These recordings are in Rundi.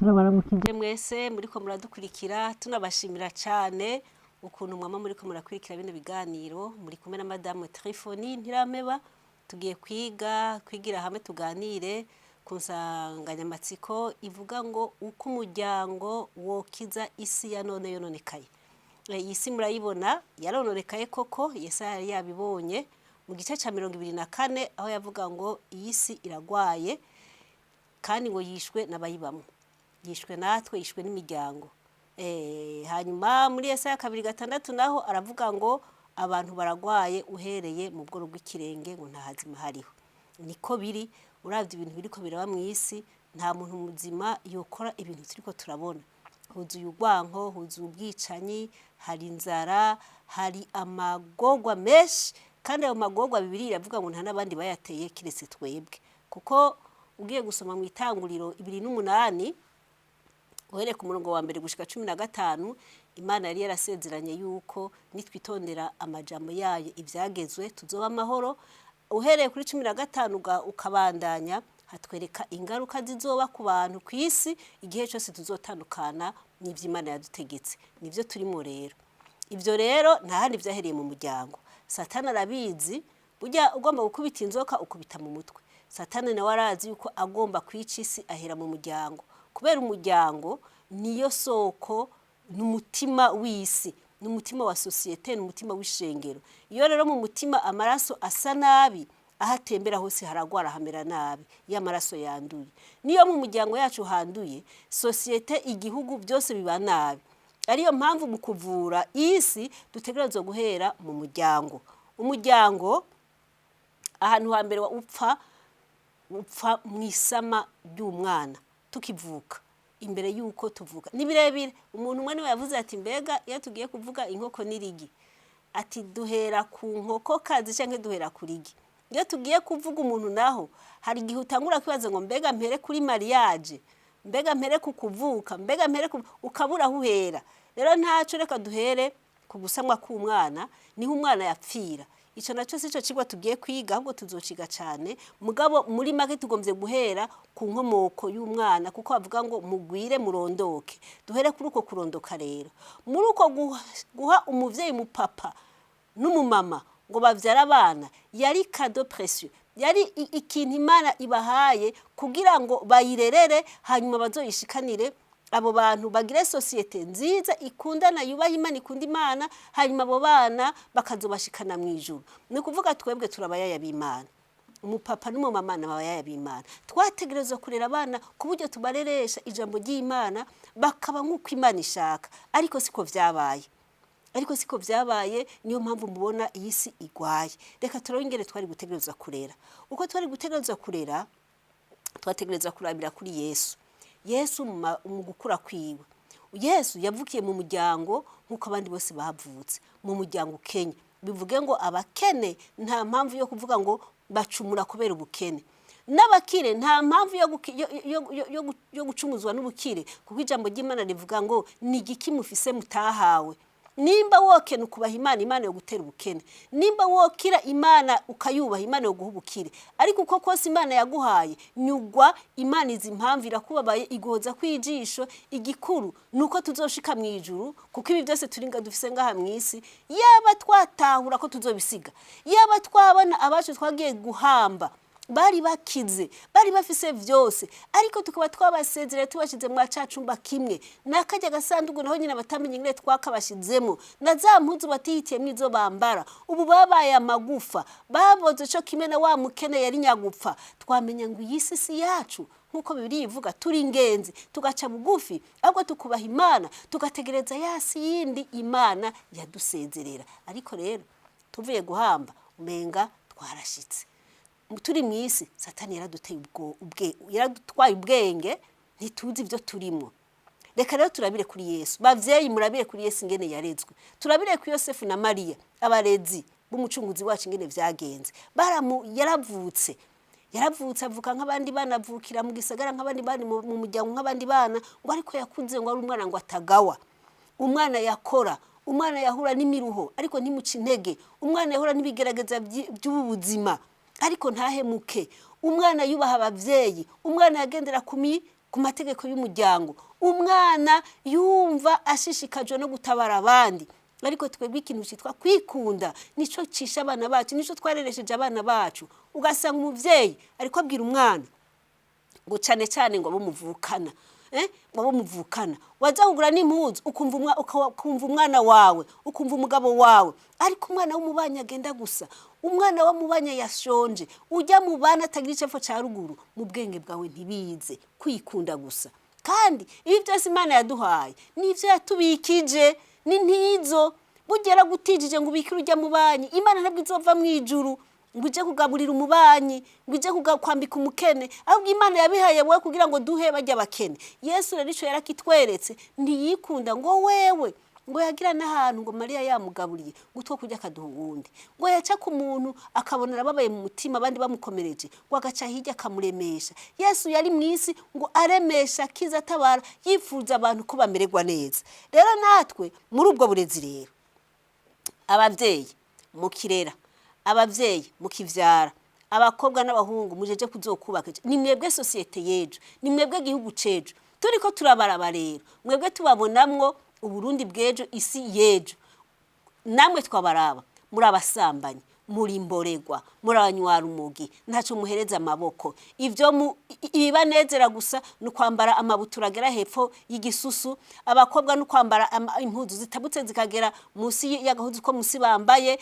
turabaramukije mwese muriko muradukurikira tunabashimira cyane ukuntu mwama muriko murakurikira bino biganiro muri kumwe na Madame Triphonie NTIRAMPEBA tugiye kwigira hamwe tuganire ku nsanganyamatsiko ivuga ngo uko umuryango wokiza isi ya none yononekaye. Iyi si murayibona yarononekaye koko, Yesaya yari yabibonye mu gice ca 24 aho yavuga ngo iyi si iragwaye kandi ngo yishwe n'abayibamwe, yishwe natwe, yishwe n'imiryango. Hanyuma muri Yesaya 2:6 naho aravuga ngo abantu baragwaye uhereye mu bworo bw'ikirenge ngo nta hazima hariho. Niko biri, uravye ibintu biriko biraba mu isi, nta muntu muzima yokora ibintu turiko turabona. Huzuye urwanko, huzuye ubwicanyi, hari inzara, hari amagorwa menshi, kandi ayo magorwa Bibiliya iravuga ngo nta n'abandi bayateye kiretse twebwe. Kuko ugiye gusoma mu Itanguriro 2:8 uhereye ku murongo wa mbere gushika 15, Imana yari yarasezeranye yuko nitwitondera amajambo yayo ivyagezwe tuzoba amahoro. Uhereye kuri 15 ukabandanya hatwereka ingaruka zizoba ku bantu kw'isi igihe cyose tuzotandukana n'ivy'Imana yadutegetse. Nivyo turimo rero. Ivyo rero nta handi vyahereye mu muryango. Satani arabizi, burya ugomba gukubita inzoka ukubita mu mutwe. Satani nawe arazi yuko agomba kwica isi ahera mu muryango. Kubera umuryango niyo soko n'umutima w'isi, n'umutima wa societe, n'umutima w'ishengero. Iyo rero mu mutima amaraso asa nabi, ahatembera hose haragwara hamera nabi, y'amaraso yanduye. Niyo mu muryango yacu handuye, societe, igihugu byose biba nabi. Ariyo mpamvu mu kuvura isi dutegerezwa guhera mu muryango. Umuryango ahantu hambere upfa mwisama ry'umwana tukivuka, imbere yuko tuvuka. Ni birebire, umuntu umwe niwe yavuze ati mbega iyo tugiye kuvuga inkoko n'irigi, ati duhera ku nkoko kazi canke duhera ku rigi. Iyo tugiye kuvuga umuntu naho hari igihe utangura kwibaza ngo mbega mpere kuri mariage, mbega mpere ku kuvuka, mbega mpere ukabura huhera. Rero ntaco, reka duhere ku gusamwa k'umwana, niho umwana yapfira. Ico naco sico cigwa tugiye kwiga, ahubwo tuzociga cyane. Mugabo muri make tugomvye guhera ku nkomoko y'umwana, kuko bavuga ngo mugwire murondoke. Duhere kuri uko kurondoka rero. Muri uko guha umuvyeyi mu papa n'umumama ngo bavyara abana, yari cadeau précieux, yari ikintu Imana ibahaye kugira ngo bayirerere, hanyuma bazoyishikanire abo bantu bagire societe nziza ikundana, yubaha Imana, ikunda Imana, hanyuma abo bana bakazobashikana mu ijuru. Ni kuvuga twebwe turabayaya b'Imana, umupapa n'umumama n'abayaya b'Imana. Twategerezwa kurera abana ku buryo tubareresha ijambo ry'Imana bakaba nk'uko Imana ishaka. Ariko siko vyabaye, niyo mpamvu mubona iyi si igwaye. Reka turongere twari gutegerezwa kurera. Uko twari gutegerezwa kurera, twategerezwa kurabira kuri Yesu. Yesu mu gukura kwiwe. Yesu yavukiye mu muryango nk'uko abandi bose bavutse, mu muryango ukenya. Bivuge ngo abakene nta mpamvu yo kuvuga ngo bacumura kubera ubukene. N'abakire nta mpamvu yo gucumuzwa n'ubukire, kuko ijambo ry'Imana rivuga ngo ni igiki mufise mutahawe. Nimba wokena ukubaha Imana, Imana yo gutera ubukene. Nimba wokira Imana ukayubaha, Imana yo guha ubukire. Ariko uko kose Imana yaguhaye nyugwa, Imana izi impamvu irakubabaye, igoza kwijisho. Igikuru nuko tuzoshika mu ijuru, kuko ibi byose turinga dufise ngaha mu isi, yaba twatahura ko tuzobisiga, yaba twabona abacu twagiye guhamba bari bakize, bari bafise vyose, ariko tukaba twabasezerera tubashize mwa cacumba kimwe, nakajya gasandugu naho nyine batamenye ingene twakabashizemo, na za mpuzu batihitiyemo izo bambara, ubu babaye amagufa, baboze co kimwe na wa mukene yari nyagupfa. Twamenya ngo iyi si yacu, nkuko Bibiliya ivuga, turi ingenzi, tugaca bugufi, ahubwo tukubaha Imana, tugategereza yasi yindi Imana yadusezerera. Ariko rero tuvuye guhamba umenga twarashitse. Turi mu isi, Satani yaradutwaye ubwenge, ntituzi ivyo turimo. Reka rero turabire kuri Yesu. Bavyeyi murabire kuri Yesu ingene yarezwe. Turabire ku Yosefu na Mariya, abarezi b'umucunguzi wacu ingene vyagenze. Yaravutse avuka nk'abandi bana, avukira mu gisagara nk'abandi bana, mu muryango nk'abandi bana, ngo ariko yakuze ngo ari umwana ngo atagawa. Umwana yakora, umwana yahura n'imiruho ariko ntimuca intege, umwana yahura n'ibigerageza by'ubuzima ariko ntahemuke. Umwana yubaha abavyeyi, umwana yagendera ku mategeko y'umuryango umwana yumva ashishikajwe no gutabara abandi ariko twebwe ikintu cyitwa kwikunda nico cisha abana bacu nico twareresheje abana bacu ugasanga umuvyeyi ariko abwira umwana ngo cyane cyane ngo bomuvukana ngo muvukana waza kugura n'impuzu ukumva umwana wawe ukumva umugabo wawe ariko umwana w'umubanya agenda gusa umwana wa mubanya yashonje ujya mu bana atagira icefo ca ruguru mu bwenge bwawe ntibize kwikunda gusa kandi ibi byose Imana yaduhaye nivyo yatubikije ni ntizo bugera gutijije ngo ubikire ujya mu banyi Imana ntabwo izova mu ijuru nguje kugaburira umubanyi nguje kwambika umukene ahubwo Imana yabihaye wowe kugira ngo duhe bajya bakene Yesu rero ico yarakitweretse ntiyikunda ngo wewe ngo yagira n'ahantu ngo Maria yamugaburiye gutwo kujya kaduhundi ngo yaca ku muntu akabonera babaye mu mutima abandi bamukomereje ngo agaca hirya akamuremesha Yesu yari mwisi ngo aremesha kiza tabara yifuza abantu ko bamererwa neza rero natwe muri ubwo burezi rero abavyeyi mukirera abavyeyi mukivyara abakobwa n'abahungu mujeje kuzokubaka ni mwebwe societe yejo ni mwebwe gihugu cejo turiko turabaraba rero mwebwe tubabonamwo Uburundi bwejo isi yejo namwe twabaraba muri abasambanyi muri mboregwa muri abanywara umugi ntaco muhereza amaboko ivyo ibibanezera gusa no kwambara amabutura gera hepfo y'igisusu abakobwa no kwambara impuzu zitabutse zikagera musi y'agahuzu ko musi bambaye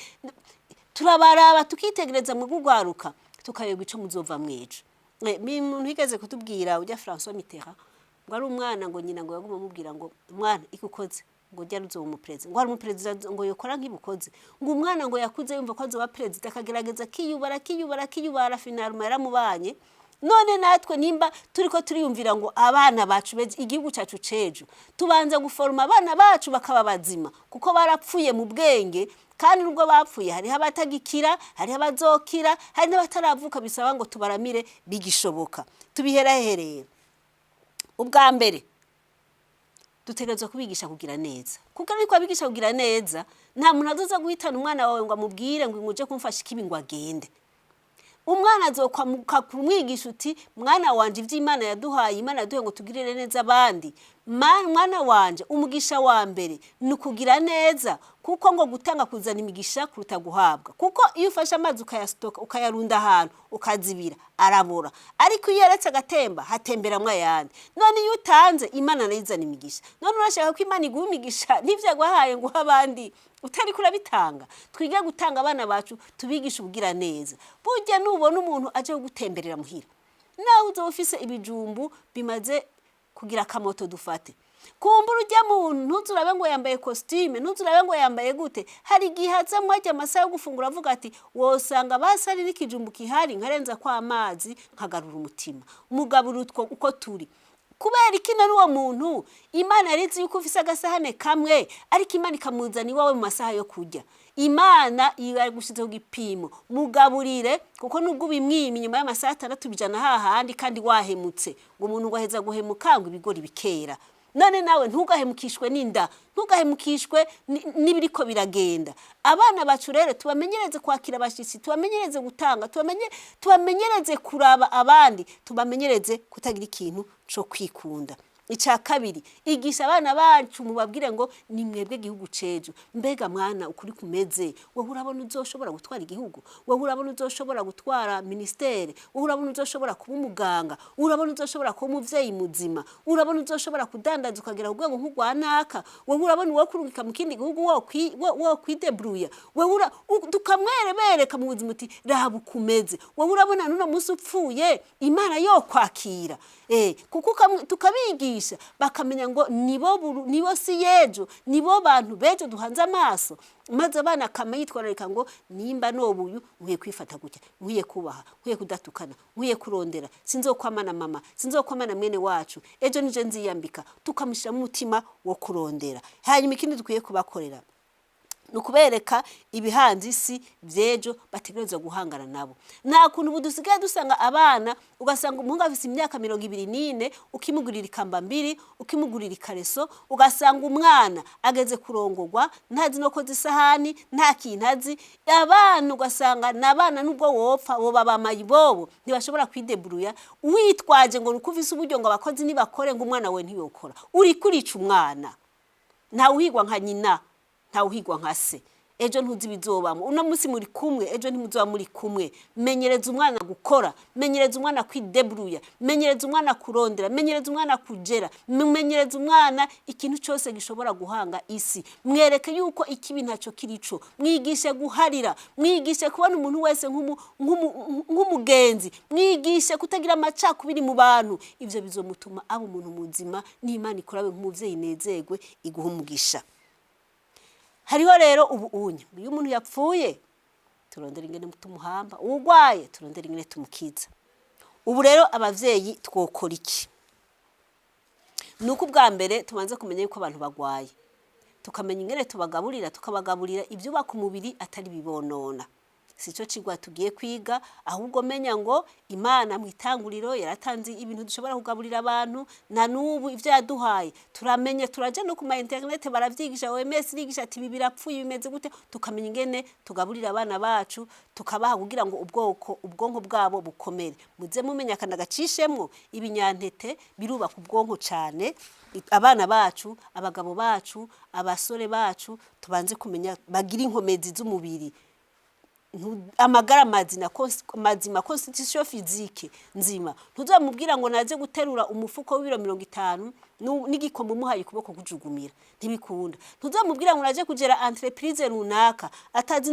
turabaraba tukitegereza mu gugwaruka tukayegwa ico muzova mwejo umuntu higeze kutubwira ujya François Mitterrand ngo ari umwana ngo nyina ngo yaguma mubwira ngo umwana ikukoze ngo jya ruzo mu president ngo ari mu president ngo yokora nk'ibukoze ngo umwana ngo yakuze yumva ko azoba president akagerageza kiyubara finalma yaramubanye none natwe nimba turiko turiyumvira ngo abana bacu beze igihugu cyacu cejo tubanza guforma abana bacu bakaba bazima kuko barapfuye mu bwenge kandi nubwo bapfuye hari abatagikira hari abazokira hari n'abataravuka bisaba ngo tubaramire bigishoboka tubiheraherera ubwa mbere dutegerezwa kubigisha kugira neza kuko ariko abigisha kugira neza nta muntu azoza guhitana umwana wawe ngo amubwire ngo nguje kumfasha ikibi ngo agende umwana azokwamuka kumwigisha uti mwana wanje ivy'Imana yaduhaye Imana yaduhe ngo tugirire neza abandi mwana wanje umugisha wa mbere nukugira neza kuko ngo gutanga kuzana imigisha kuruta guhabwa kuko iyo ufashe amazi ukayastoka ukayarunda ahantu ukazibira arabora ariko iyo yaretse agatemba hatemberamwe ayandi none iyo utanze Imana nayizana imigisha none urashaka ko Imana iguha imigisha nivyo gwahaye ngo abandi utari kurabitanga twige gutanga abana bacu tubigisha ubugira neza burya nubona umuntu aje gutemberera muhira naho uzo ufise ibijumbu bimaze kugira kamoto dufate kumbura ujya muntu ntuzurabe ngo yambaye costume ntuzurabe ngo yambaye gute hari gihaza mwajya amasaha yo gufungura avuga ati wosanga basari n'ikijumbu kihari nkarenza kwa amazi nkagarura umutima umugaburu uko turi kubera ikina n'uwo muntu Imana yarizi yuko ufise agasahane kamwe ariko Imana ikamuzana iwawe mu masaha yo kurya Imana yari gushize ku gipimo mugaburire kuko nubwo ubimwima inyuma y'amasaha 6 bijana hahandi kandi wahemutse ngo umuntu ngo aheza guhemukanga ibigori bikera none nawe ntugahemukishwe n'inda ntugahemukishwe n'ibiriko biragenda abana bacu rero tubamenyereze kwakira abashitsi tubamenyereze gutanga tubamenyereze kuraba abandi tubamenyereze kutagira ikintu cyo kwikunda Ica kabiri igisha abana bacu mubabwire ngo ni mwebwe gihugu cejo mbega mwana ukuri kumeze wowe urabona uzoshobora gutwara igihugu wowe urabona uzoshobora gutwara ministere wowe urabona uzoshobora kuba umuganga urabona uzoshobora kuba umuvyeyi muzima urabona uzoshobora kudandaza ukagera kugwego nk'ugwanaka wowe urabona uwo kurungika mu kindi gihugu wo kwidebruya wowe tukamwerebereka mu buzima uti rabu kumeze wowe urabona nuno musi upfuye Imana yo kwakira kuko tukabigisha bakamenya ngo nibo si yejo nibo bantu bejo duhanze amaso maze abana kamayitwararika ngo nimba nobuyu nkwiye kwifata gutya nkwiye kubaha nkwiye kudatukana nkwiye kurondera sinzokwamana mama sinzokwamana mwene wacu ejo nije nziyambika tukamishira mu mutima wo kurondera hanyuma ikindi dukwiye kubakorera nukubereka ibihanze isi vyejo bategerezwa guhangana nabo. Nta kuntu budusigaye dusanga abana ugasanga umuhungu afise imyaka 24 ukimugurira ikamba mbiri ukimugurira ikareso ugasanga umwana ageze kurongorwa ntazi no koza isahani nta kintazi abana ugasanga nabana nubwo wopfa bo babamaye bobo ntibashobora kwideburuya witwaje ngo nukuvise uburyo ngo abakozi nibakore ngo umwana we ntiyokora uri kurica umwana nta uhigwa nka nyina nta uhigwa nka se ejo ntuzi bizobamo uno munsi muri kumwe ejo ntimuzoba muri kumwe menyereza umwana gukora menyereza umwana kwidebruya menyereza umwana kurondera menyereza umwana kugera menyereza umwana ikintu cyose gishobora guhanga isi mwereke yuko ikibi ntacyo kirico mwigishe guharira mwigishe kubona umuntu wese nk'umugenzi mwigishe kutagira amacakubiri mu bantu ivyo bizomutuma abo umuntu muzima n'Imana ikorabe nk'umuvyeyi nezegwe iguha umugisha. Hariho rero ubuunya iyo umuntu yapfuye turondera ingene tumuhamba ugwaye turondera ingene tumukiza. Ubu rero abavyeyi twokora iki? Nuko bwa mbere tubanze kumenya yuko abantu bagwaye tukamenya ingene tubagaburira tukabagaburira ibyo bakumubiri atari bibonona. Sico cigwa tugiye kwiga ahubwo menya ngo Imana mwitanguriro yaratanze ibintu dushobora kugaburira abantu na nubu ivyo yaduhaye turamenye turaje no kuma internet baravyigisha OMS rigisha ati bibirapfuye bimeze gute tukamenya ingene tugaburira abana bacu tukabaha kugira ngo ubwonko bwabo bukomere. Muze mumenya kana gacishemwo ibinyantete biruba ku bwonko cyane abana bacu abagabo bacu abasore bacu tubanze kumenya bagira inkomezi z'umubiri amagara mazima constitution physique nzima ntuzamubwira ngo naze guterura umufuko w'ibiro 50 n'igikombe umuhaye kuboko kujugumira ntibikunda ntuzamubwira ngo naje kugera entreprise runaka atazi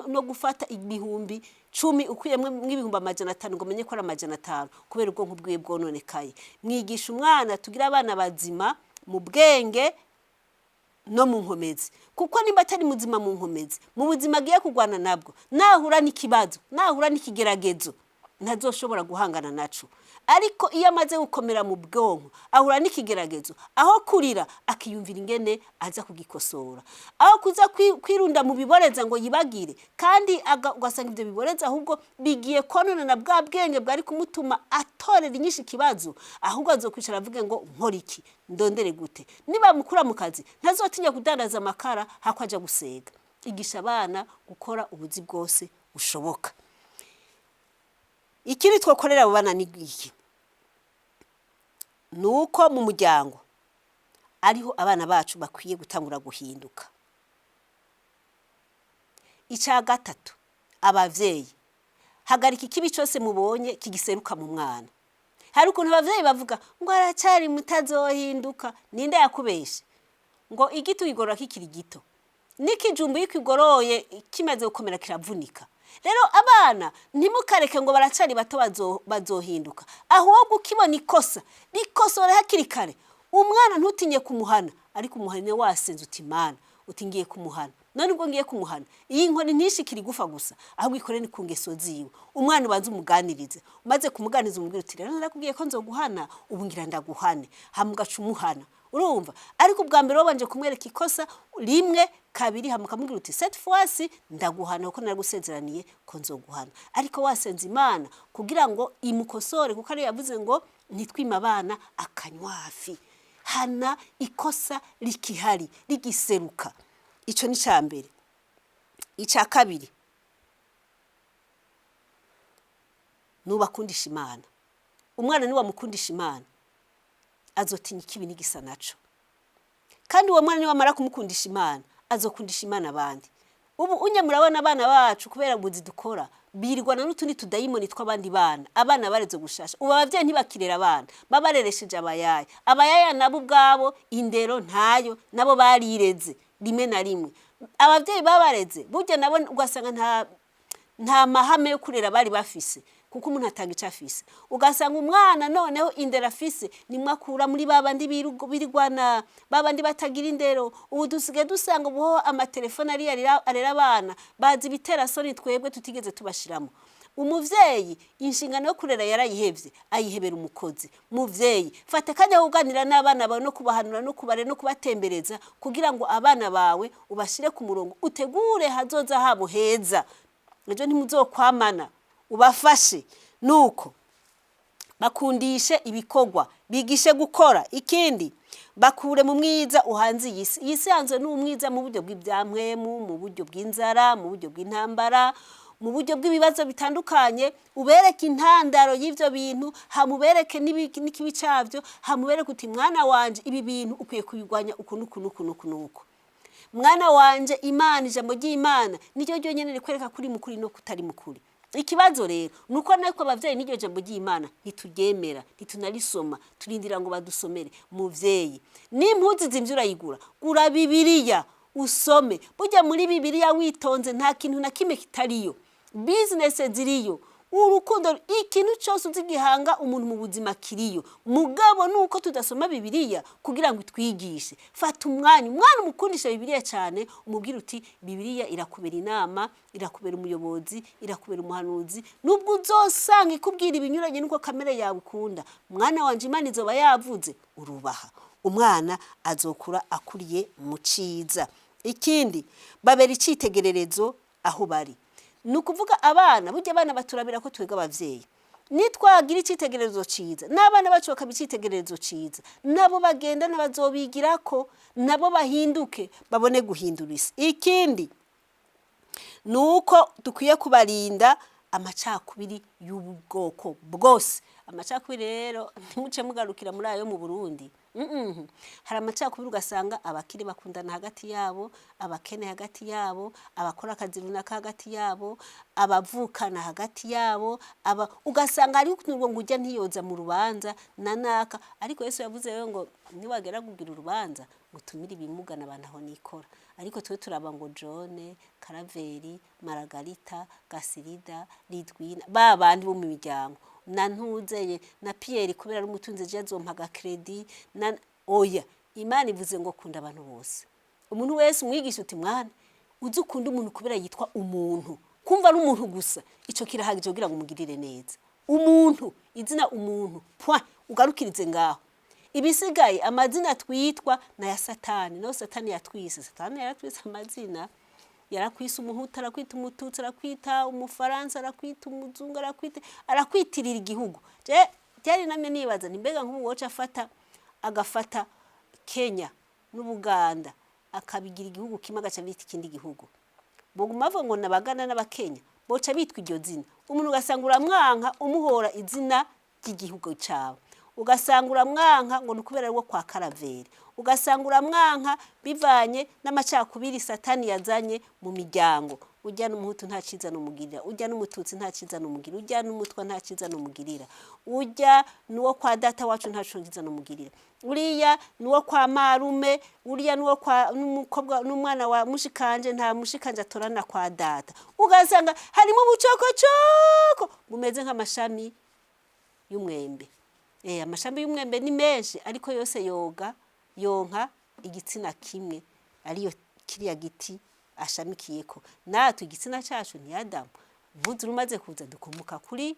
no gufata ibihumbi 10 ukuyemwe nk'ibihumbi 500 ngo menye ko ari 500 kubera ubwonko bwiye bwononekaye. Mwigisha umwana tugira abana bazima mu bwenge no mu nkomezi kuko nimba atari muzima mu nkomezi mu buzima giye kugwana nabwo nahura n'ikibazo nahura n'ikigeragezo ntazoshobora guhangana naco. Ariko iyo amaze gukomera mu bwonko ahura n'ikigeragezo aho kurira akiyumvira ingene aza kugikosora aho kuza kwirunda mu biboreza ngo yibagire kandi ugasanga ivyo biboreza ahubwo bigiye konona na bwa bwenge bwari kumutuma atorera inyinshi kibazo ahubwo azokwicara avuge ngo nkora iki ndondere gute niba mukura mu kazi ntazotinya kudandaza amakara hakwaja gusega. Igisha abana gukora ubuzi bwose ushoboka. Ikiri twokorera abana ni iki? Nuko mu muryango ariho abana bacu bakwiye gutangura guhinduka. Ica gatatu abavyeyi hagarika ikibi cyose mubonye kigiseruka mu mwana. Hari ukuntu abavyeyi bavuga ngo aracari mutazohinduka ninde yakubeshe ngo igiti igorora kikiri gito nikijumbu ikigoroye kimaze gukomera kiravunika. Rero abana ntimukareke ngo baracari bato bazohinduka ahubwo ukibona ikosa bikosore hakiri kare. Umwana ntutinye kumuhana ariko umuhane wasenze utimana utingiye kumuhana none ubwo ngiye kumuhana iyi nkoni ntishikiri gufa gusa ahubwo ikore ni kungeso ziwe. Umwana ubanze umuganirize umaze kumuganiza umubwira uti rero narakubwiye ko nzoguhana ubu ngira ndaguhane hamugaca umuhana urumva. Ariko bwa mbere wabanje kumwereka ikosa rimwe kabiri hamukamubwira uti cette fois ndaguhana uko naragusezeraniye ko nzoguhana. Ariko wasenze Imana kugira ngo imukosore kuko ari yavuze ngo nitwima abana akanywafi hana ikosa likihari ligiseruka. Ico ni cyambere. Ica kabiri nubakundisha Imana. Umwana ni wamukundisha Imana azotinya ikibi n'igisa naco kandi uwo mwana ni wamara kumukundisha Imana azokundisha Imana abandi. Ubu unye murabona abana bacu kubera buzi dukora birwana n'utundi tudayimoni tw'abandi bana abana bareze gushasha. Ubu abavyeyi ntibakirera abana babareresheje abayaya nabo ubwabo indero ntayo nabo barireze rimwe na rimwe. Abavyeyi babareze burya nabo ugasanga nta mahame yo kurera bari bafise kuko umuntu atanga icafise. Ugasanga umwana noneho indera afise nimwakura muri babandi birigwana babandi batagira indero. Ubu dusige dusanga ubuho amatelefone ari arera abana bazi bitera soni twebwe tutigeze tubashiramo. umuvyeyi inshingano yo kurera yarayihevye ayihebera umukozi. Muvyeyi fata kanya kuganira n'abana bawe no kubahanura no kubare no kubatembereza kugira ngo abana bawe ubashire ku murongo utegure hazoza habo heza. Ejo ntimuzokwamana ubafashe nuko bakundishe ibikorwa bigishe gukora. Ikindi bakure mu mwiza uhanze yisi. Yisi yanzwe n'umwiza mu buryo bw'ibyamwemu, mu buryo bw'inzara, mu buryo bw'intambara, mu buryo bw'ibibazo bitandukanye. Ubereke intandaro y'ivyo bintu, hamubereke n'ikibi cavyo, hamubereke uti mwana wanje ibi bintu ukwiye kubigwanya uku. Mwana wanje Imana, ijambo ry'Imana niryo ryonyene rikwereka kuri mukuri no kutari mukuri. Ikibazo rero nuko nako abavyeyi niryo jambo ry'Imana ntituryemera, ntitunarisoma, turindira ngo badusomere. Muvyeyi n'impuzu zimvyura yigura, gura Bibiliya usome. Burya muri Bibiliya witonze nta kintu na kimwe kitariyo. Business ziriyo, urukundo, ikintu cyose uzigihanga umuntu mu buzima kiriyo. Mugabo nuko tudasoma Bibiliya kugira ngo itwigishe. Fata umwanya umukundisha Bibiliya cyane, umubwira uti Bibiliya irakubera inama, irakubera umuyobozi, irakubera umuhanuzi. Nubwo uzosanga ikubwira ibinyuranye nuko kamere yawe ikunda, mwana wanje Imana izoba yavuze, urubaha. Umwana azokura akuriye mu ciza. Ikindi babera icitegererezo aho bari. Nukuvuga abana, burya abana baturabira ko twega abavyeyi. Nitwagira icitegererezo ciza, n'abana bacu bakabicitegererezo ciza, nabo bagenda n'abazobigirako, nabo bahinduke, babone guhindura isi. Ikindi nuko dukwiye kubarinda amacakubiri y'ubwoko bwose. Amacakubiri rero ntimuce mugarukira muri ayo mu Burundi. Hari amacakubiri ugasanga abakiri bakundana hagati yabo, abakene hagati yabo, abakora akazi runaka hagati yabo, abavukana hagati yabo, ugasanga ari ukuntu ngo ujya ntiyoza mu rubanza nanaka. Ariko Yesu yavuze rero ngo niwagera kugira urubanza ngo tumire ibimugana abantu aho nikora. Ariko twe turaba ngo John, Karaveri, Maragarita, Gasirida, Lidwina, babandi bo mu miryango. Na ntuzeye na Pierre kubera ari umutunzi je azompaga credit na oya. Imana ivuze ngo kunda abantu bose. Umuntu wese umwigisha uti mwana uzi ukunda umuntu kubera yitwa umuntu, kumva ari umuntu gusa, ico kirahagije kugira ngo umugirire neza. Umuntu, izina umuntu point, ugarukirize ngaho. Ibisigaye amazina twitwa na ya Satani, no Satani yatwise. Satani yaratwise amazina, yarakwisa umuhutu, arakwita umututsi, arakwita umufaransa, arakwita umuzungu, arakwitirira igihugu. Byari namye nibaza nimbega nk'ubu woca agafata Kenya n'Ubuganda akabigira igihugu kimwe agaca bita ikindi gihugu. Boguma bavuga ngo nabagana n'abakenya boca bitwa iryo zina. Umuntu ugasanga uramwanka umuhora izina ry'igihugu cyawe. Ugasanga uramwanka ngo nukubera rwo kwa Karaveri. Ugasanga uramwanka bivanye n'amacakubiri Satani yazanye mu miryango. Ujya n'umuhutu nta ciza n'umugirira, ujya n'umututsi nta ciza n'umugirira, ujya n'umutwa nta ciza n'umugirira, ujya nuwo kwa data wacu nta ciza n'umugirira, uriya nuwo kwa marume, uriya nuwo kwa n'umukobwa n'umwana wa mushikanje nta mushikanje atorana kwa data. Ugasanga harimo ubucokocoko bumeze nk'amashami y'umwembe. Amashami y'umwembe ni menshi ariko yose yonka igitsina kimwe, ariyo kiriya giti ashamikiyeko. Natwe igitsina cyacu ni Adamu. Mpuzu rumaze kuza dukomoka kuri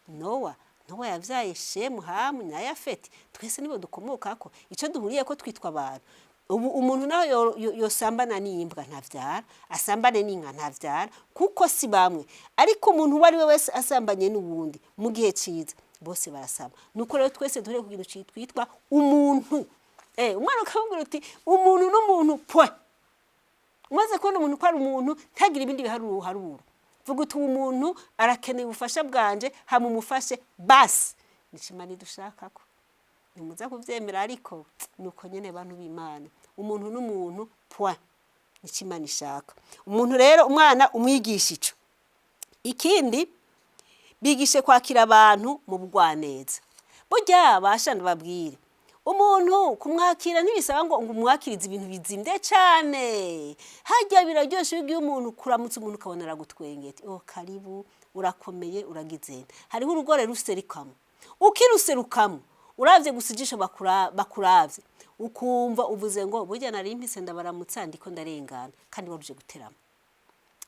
Nowa. Nowa yavyaye Shemu, Hamu na Yafeti. Twese nibo dukomokako. Ico duhuriye ko twitwa abantu. Ubu umuntu naho yosambana n'imbwa ntavyara, asambane n'inka ntavyara, kuko si bamwe. Ariko umuntu wari we wese asambanye n'ubundi mu gihe ciza bose barasaba. Nuko rero twese duhuriye ku kintu twitwa umuntu. Umwana ukamubwira uti umuntu n'umuntu point. Umaze kubona umuntu ko ari umuntu ntagira ibindi biharuro. Vuga uti umuntu arakeneye ubufasha bwanje hamumufashe basi. Nishimani dushakako. Nimuza kuvyemera ariko nuko nyene bantu b'Imana. Umuntu n'umuntu point. Nishimani ishaka. Umuntu rero umwana umwigisha ico. Ikindi bigishe kwakira abantu mu bugwaneza. Burya bashana babwire. Umuntu kumwakira ntibisaba ngo umwakirize ibintu bizimde cyane. Hajya biraryoshe iyo umuntu kuramutse umuntu kabonera gutwengete. Karibu, urakomeye, uragizena. Hariho urugore ruserikamo. Ukiruserukamo, uravye gusijisha bakuravye. Ukumva uvuze ngo burya nari impise ndabaramutsa ndiko ndarengana kandi waruje guterama.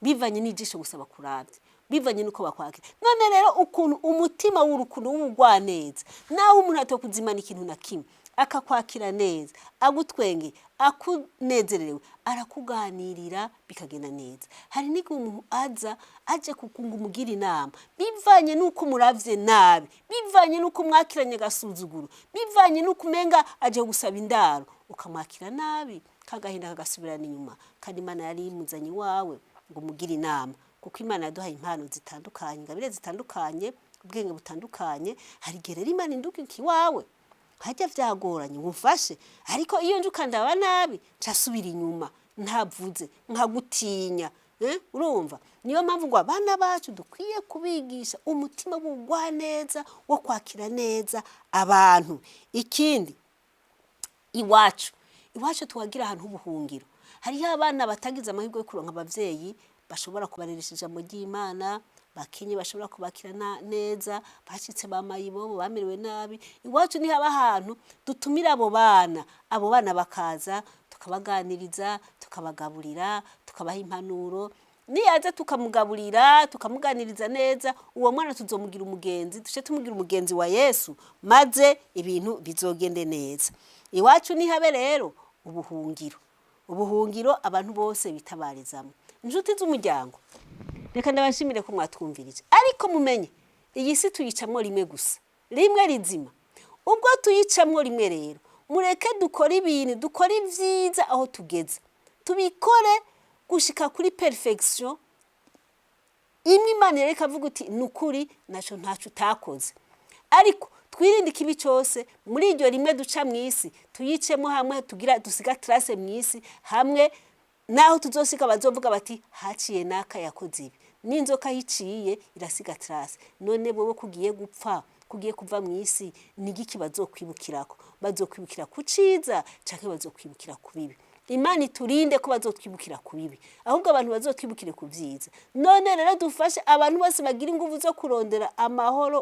Bivanye n'ijisho gusaba kuravye. bivanye nuko bakwakira. None rero ukuntu umutima w'urukundo w'ubugwa neza naho umuntu atokuzimana ikintu na kimwe akakwakira neza agutwenge akunezerewe arakuganirira bikagenda neza. Hari n'igihe umuntu aje kukunga umugira inama bivanye nuko muravye nabi, bivanye nuko mwakiranye gasuzuguro, bivanye nuko umenga aje gusaba indaro ukamwakira nabi kagahinda kagasubirana inyuma. Kandi Imana yari imuzanye wawe ngo mugire inama, kuko Imana yaduhaye impano zitandukanye, ingabire zitandukanye, ubwenge butandukanye. Hari igihe rero Imana induka ikiwawe hajya vyagoranye ngufashe, ariko iyo nje ukandaba nabi casubira inyuma ntavuze nkagutinya. Urumva niyo mpamvu ngo abana bacu dukwiye kubigisha umutima w'ubugwa neza wo kwakira neza abantu. Ikindi iwacu tuwagira ahantu h'ubuhungiro. Hariho abana batagize amahirwe yo kuronka abavyeyi bashobora kubareresha ijambo ry'Imana, bakenye bashobora kubakirana neza, bashitse bamayibobo bamerewe nabi. Iwacu ni haba ahantu dutumira abo bana bakaza tukabaganiriza, tukabagaburira, tukabaha impanuro. Niyaza tukamugaburira tukamuganiriza neza, uwo mwana tuzomugira umugenzi, duce tumugira umugenzi wa Yesu, maze ibintu bizogende neza. Iwacu ni habe rero ubuhungiro abantu bose bitabarizamo. Inshuti z'umuryango, reka ndabashimire ko mwatwumvirije, ariko mumenye iyi si tuyicamwo rimwe gusa, rimwe rizima. Ubwo tuyicamwo rimwe rero mureke dukore ibintu, dukore ivyiza aho tugeze, tubikore gushika kuri perfection. Imwe Imana reka avuga uti nukuri naco ntacu utakoze, ariko twirinde ikibi cyose muri iryo rimwe duca mwisi, tuyicemo hamwe dusiga trace mwisi hamwe, naho tuzosika bazovuga bati haciye naka yakoze ibi, n'inzoka yiciye irasiga trace. None bobo kugiye gupfa, kugiye kuva mwisi, nigiki bazokwibukirako? Bazokwibukira ku ciza canke bazokwibukira ku bibi? Imana iturinde ko bazotwibukira ku bibi, ahubwo abantu bazotwibukire ku vyiza. None rero dufashe abantu bose bagira ingufu zo kurondera amahoro,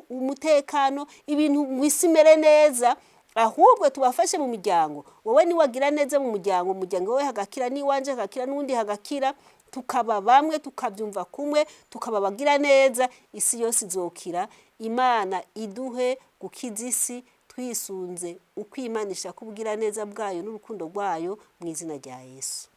umutekano, ibintu mwisimere neza, ahubwo tubafashe mu miryango. Wowe ni wagira neza mu muryango wowe hagakira, ni wanje hagakira, n'undi hagakira, tukaba bamwe, tukabyumva kumwe, tukababagira neza, isi yose izokira. Imana iduhe gukiza isi twisunze ukwimanisha kubugira neza bwayo n'urukundo rwayo mu izina rya Yesu.